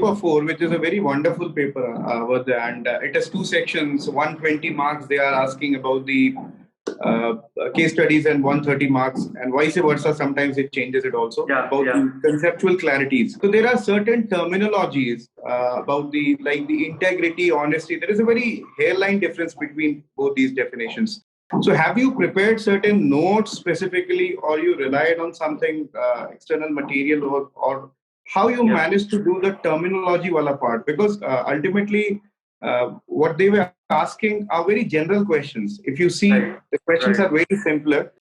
paper 4, which is a very wonderful paper, and it has 2 sections, 120 marks. They are asking about the case studies and 130 marks, and vice versa. Sometimes it changes it also about the conceptual clarities. So there are certain terminologies about the integrity, honesty. There is a very hairline difference between both these definitions. So have you prepared certain notes specifically, or you relied on something external material, or how you managed to do the terminology wala part? Because ultimately what they were asking are very general questions. If you see, the questions are very simpler,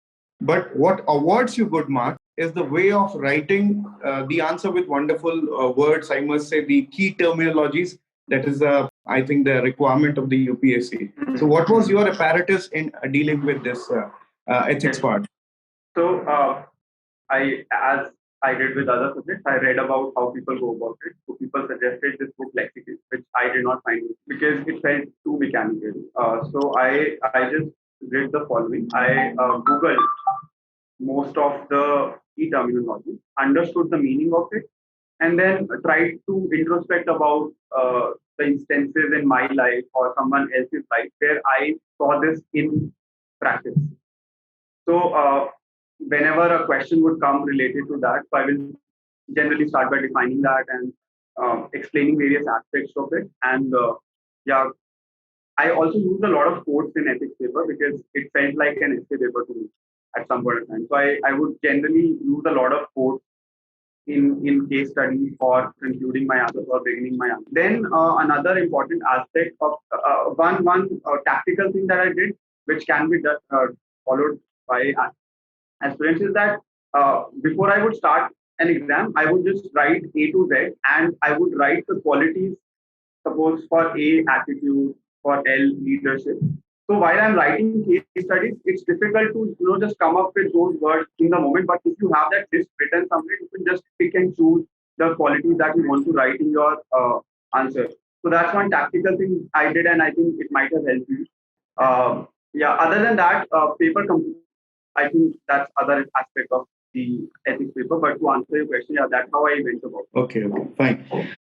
but what awards you good marks is the way of writing the answer with wonderful words. I must say the key terminologies. That is, I think, the requirement of the UPSC. So what was your apparatus in dealing with this ethics part? So as I did with other subjects, I read about how people go about it. So people suggested this book Lexicon, which I did not find because it felt too mechanical. So I just did the following. I Googled most of the key terminology, understood the meaning of it, and then tried to introspect about the instances in my life or someone else's life where I saw this in practice. So whenever a question would come related to that, so I will generally start by defining that and explaining various aspects of it. And I also used a lot of quotes in ethics paper because it felt like an essay paper to me at some point in time. So I would generally use a lot of quotes in case studies for concluding my answers or beginning my answer. Then another important aspect of one tactical thing that I did, which can be followed by aspirants, is that before I would start an exam, I would just write A to Z, and I would write the qualities. Suppose for A, attitude, for L, leadership. So while I'm writing case studies, it's difficult to just come up with those words in the moment. But if you have that list written somewhere, you can just pick and choose the qualities that you want to write in your answer. So that's one tactical thing I did, and I think it might have helped you. Other than that, I think that's other aspect of the ethics paper. But to answer your question, that's how I went about it. Okay, fine.